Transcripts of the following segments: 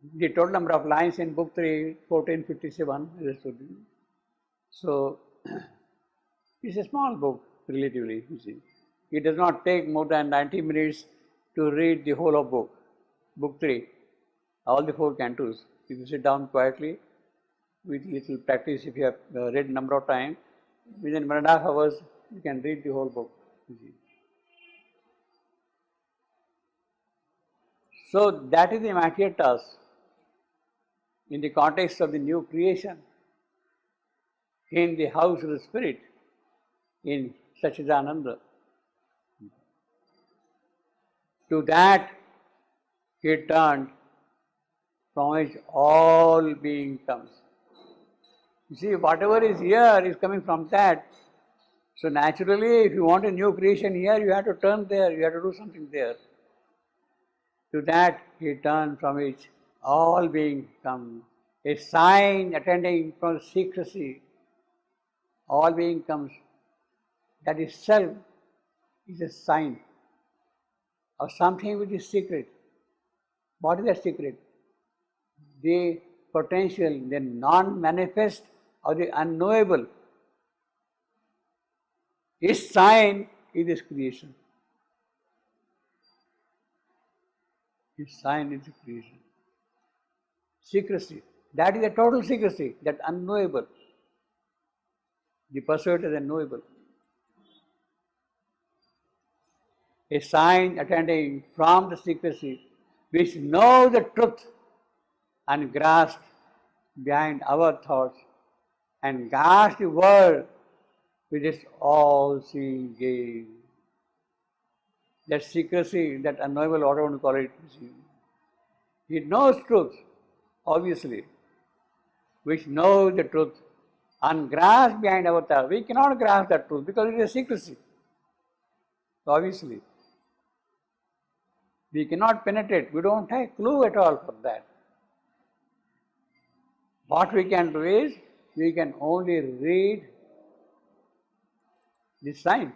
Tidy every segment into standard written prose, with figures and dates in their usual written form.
The total number of lines in book 3, 1457, as I told you. So, it's a small book, relatively, you see. It does not take more than 90 minutes to read the whole of book 3, all the 4 cantos. If you sit down quietly, with little practice, if you have read number of times, within 1.5 hours, you can read the whole book, you see. So, that is the immediate task in the context of the new creation, in the house of the spirit, in Satchidananda. To that he turned, from which all being comes. You see, whatever is here is coming from that. So naturally, if you want a new creation here, you have to turn there, you have to do something there. To that he turned, from which all being comes. A sign attending from secrecy, all being comes. That itself is a sign of something which is secret. What is that secret? The potential, the non-manifest or the unknowable. Its sign is this creation. Its sign is the creation. Secrecy. That is a total secrecy, that unknowable. The pursuit is unknowable. A sign attending from the secrecy, which knows the truth and grasps behind our thoughts and guards the world with its all-seeing gaze. That secrecy, that unknowable, whatever you want to call it, it knows truth, obviously, which knows the truth and grasps behind our thoughts. We cannot grasp that truth because it is secrecy, obviously. We cannot penetrate, we don't have a clue at all for that. What we can do is, we can only read this sign.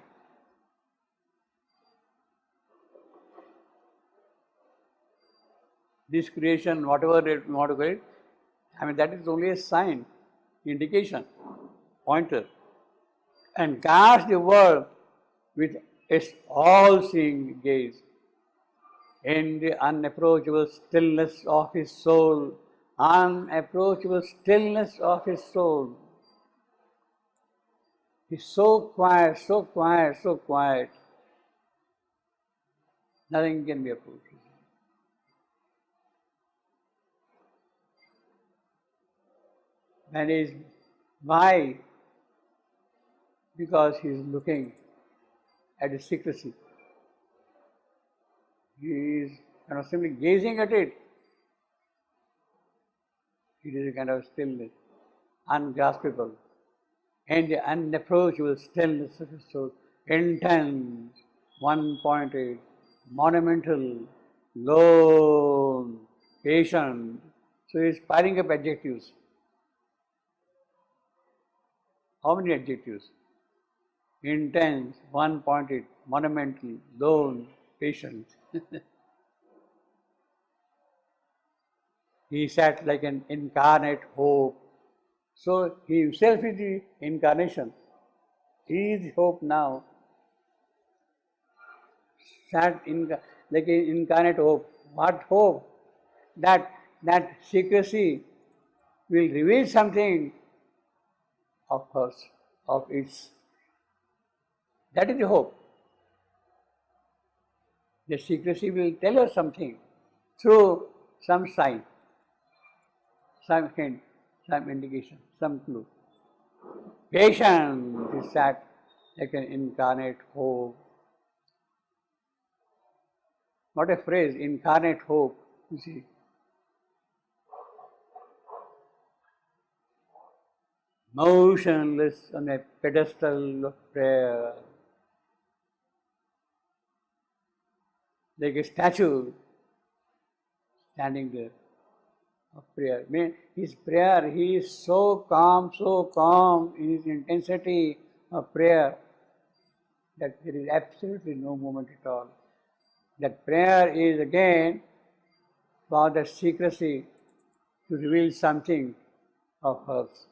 This creation, whatever you want to call it, that is only a sign, indication, pointer, and guards the world with its all-seeing gaze. In the unapproachable stillness of his soul, unapproachable stillness of his soul. He's so quiet, so quiet, so quiet. Nothing can be approached. And is why? Because he is looking at the secrecy. He is simply gazing at it. It is a kind of stillness, ungraspable, and the unapproachable stillness of his soul, intense, one-pointed, monumental, lone, patient. So he is piling up adjectives. How many adjectives? Intense, one-pointed, monumental, lone, patient. He sat like an incarnate hope. So he himself is the incarnation. He is hope now. Sat like an incarnate hope. What hope? That secrecy will reveal something of hers, of its. That is the hope. The secrecy will tell us something through some sign, some hint, some indication, some clue. Patient is sat like an incarnate hope. What a phrase, incarnate hope, you see. Motionless on a pedestal of prayer. Like a statue standing there of prayer. His prayer, he is so calm in his intensity of prayer that there is absolutely no movement at all. That prayer is again for the secrecy to reveal something of hers.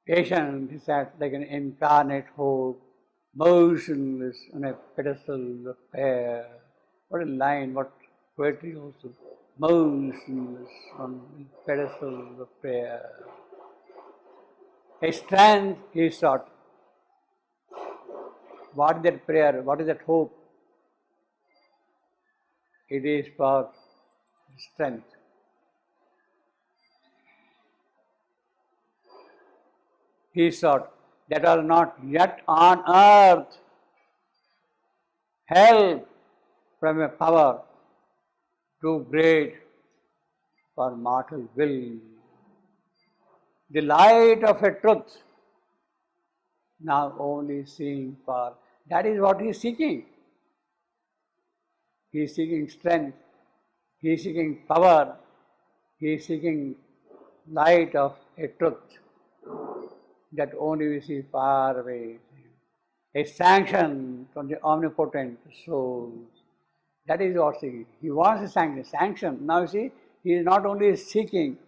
Patient is that like an incarnate hope, motionless on a pedestal of prayer. What a line, what poetry also. Motionless on a pedestal of prayer. A strength he sought. What is that prayer? What is that hope? It is for strength. He sought that are not yet on earth. Help from a power too great for mortal will. The light of a truth now only seen for. That is what he is seeking. He is seeking strength. He is seeking power. He is seeking light of a truth that only we see far away. A sanction from the omnipotent soul. That is what he seeking. He wants a sanction. Sanction. Now you see, he is not only seeking,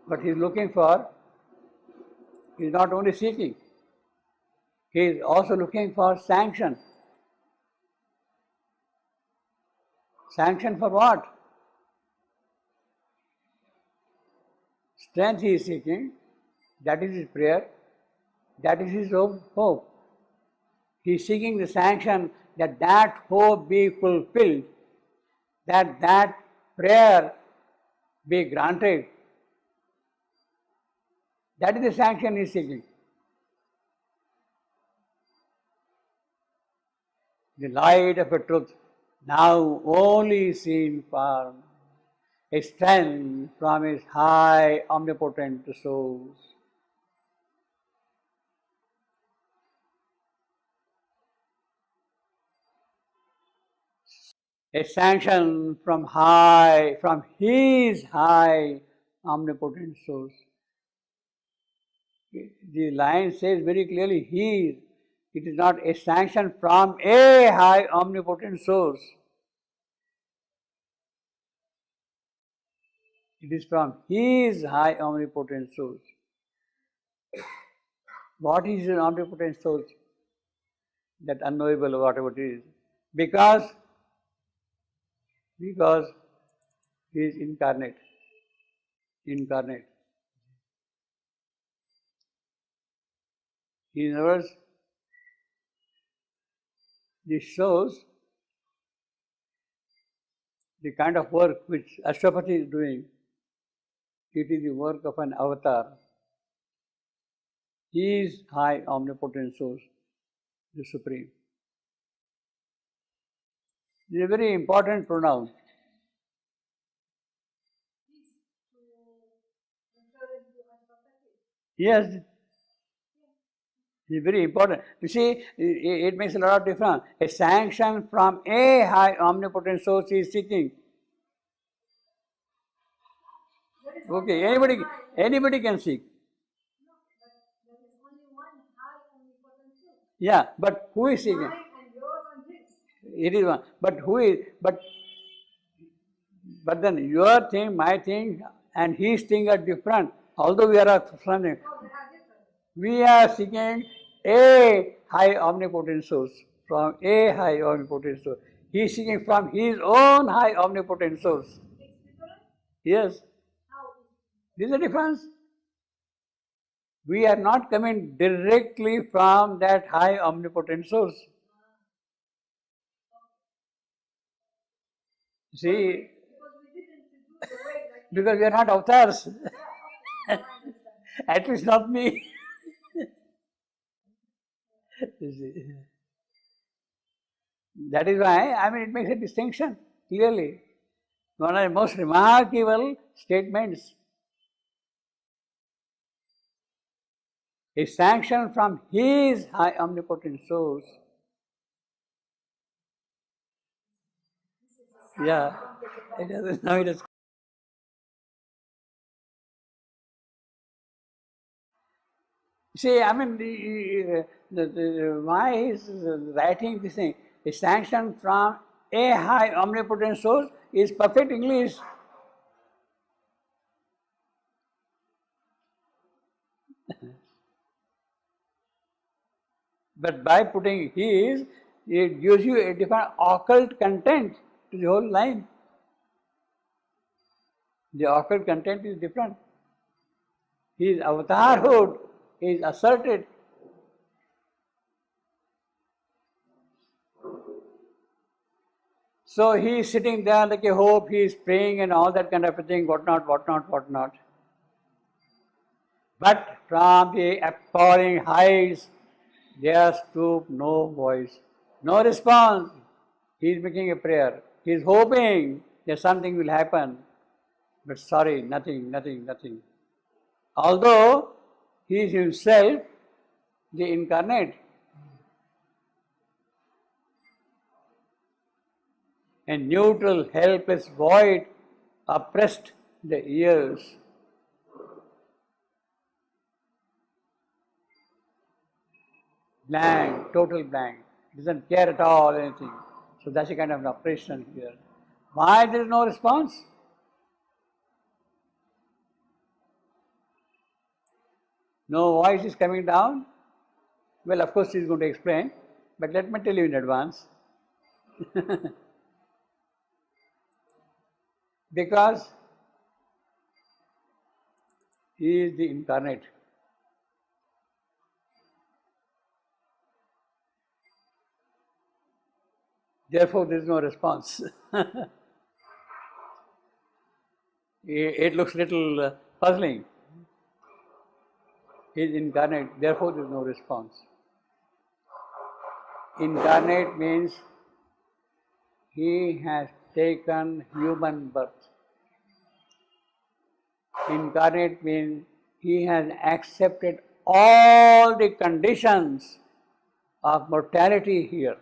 but he is looking for. He is not only seeking. He is also looking for sanction. Sanction for what? Strength he is seeking. That is his prayer. That is his hope. He is seeking the sanction that that hope be fulfilled, that prayer be granted. That is the sanction he is seeking. The light of a truth now only seen for a strength from his high omnipotent source. A sanction from his high omnipotent source. The line says very clearly, he. It is not a sanction from a high omnipotent source. It is from his high omnipotent source. What is an omnipotent source? That unknowable, whatever it is. Because he is incarnate. Incarnate. In other words, this shows the kind of work which Ashwapati is doing. It is the work of an avatar. He is high omnipotent source, the Supreme. It is a very important pronoun. Yes, it is very important. You see, it makes a lot of difference. A sanction from a high omnipotent source is seeking. Okay, anybody can seek. Yeah, but who is seeking? It is one. But who is? But then your thing, my thing, and his thing are different. Although we are something, we are seeking a high omnipotent source from a high omnipotent source. He is seeking from his own high omnipotent source. Yes. This is the difference. We are not coming directly from that high omnipotent source. See, because we are not avatars. At least not me. That is why, it makes a distinction clearly. One of the most remarkable statements. A sanction from his high omnipotent source. Yeah, it doesn't, now it is. See, why is writing this thing? A sanction from a high omnipotent source is perfect English. But by putting his, it gives you a different occult content to the whole line. The occult content is different. His avatarhood is asserted. So he is sitting there like a hope, he is praying and all that kind of a thing, whatnot, whatnot, whatnot. But from the appalling heights, there stooped no voice, no response. He is making a prayer. He is hoping that something will happen. But sorry, nothing, nothing, nothing. Although he is himself the incarnate. A neutral, helpless void oppressed the ears. Blank, total blank. Doesn't care at all anything. So that's a kind of an oppression here. Why there is no response? No voice is coming down? Well, of course he is going to explain, but let me tell you in advance. Because he is the incarnate. Therefore, there is no response. It looks little puzzling. He is incarnate, therefore there is no response. Incarnate means he has taken human birth. Incarnate means he has accepted all the conditions of mortality here.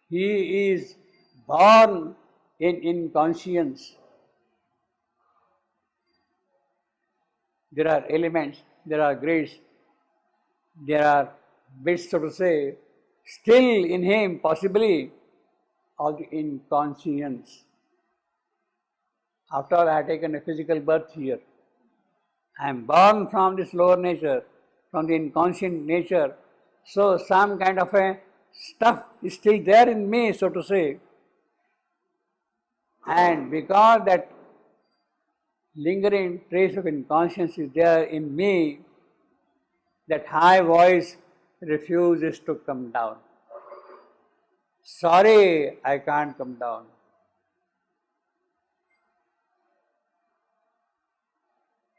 He is born in inconscience. There are elements, there are grades, there are bits, so to say, still in him, possibly, of the inconscience. After all, I have taken a physical birth here. I am born from this lower nature, from the inconscient nature. So some kind of a stuff is still there in me, so to say. And because that lingering trace of inconscience is there in me, that high voice refuses to come down. Sorry, I can't come down.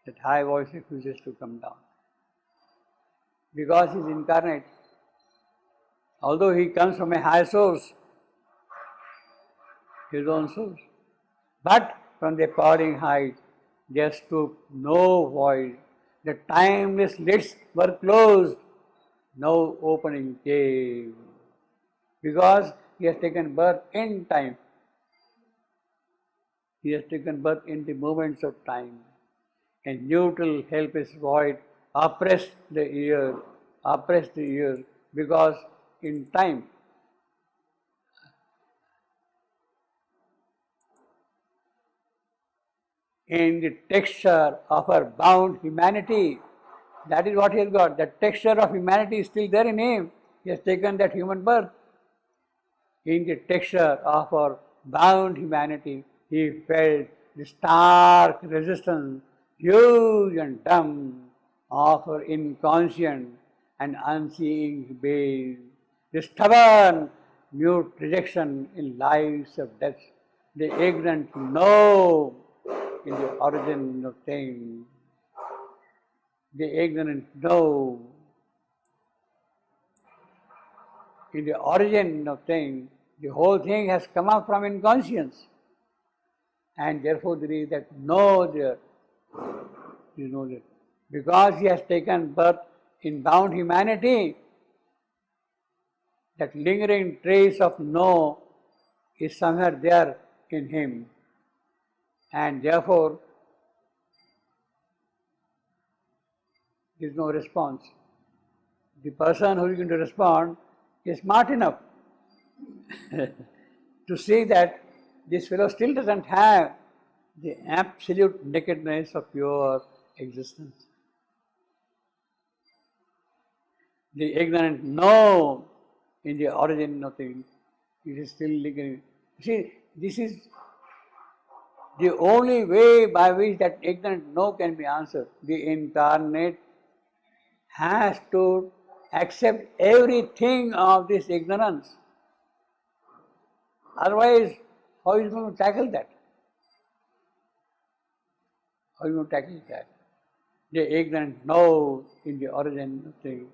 That high voice refuses to come down. Because he is incarnate. Although he comes from a high source, his own source. But from the powering height, there stooped no void. The timeless lids were closed. No opening came. Because he has taken birth in time. He has taken birth in the moments of time. A neutral, helpless void oppressed the ear, because in time, in the texture of our bound humanity, that is what he has got. The texture of humanity is still there in him. He has taken that human birth. In the texture of our bound humanity, he felt the stark resistance, huge and dumb, of our inconscient and unseeing base, the stubborn, mute rejection in lives of death, the ignorant know in the origin of things, the ignorant know in the origin of things. The whole thing has come up from inconscience, and therefore there is that no there. You know that. Because he has taken birth in bound humanity, that lingering trace of no is somewhere there in him. And therefore, there is no response. the person who is going to respond is smart enough to see that this fellow still doesn't have the absolute nakedness of pure existence. The ignorant know in the origin of things, it is still lingering. See, this is the only way by which that ignorant no can be answered. The incarnate has to accept everything of this ignorance. Otherwise, how is he going to tackle that? How are you going to tackle that? The ignorant knows in the origin of things.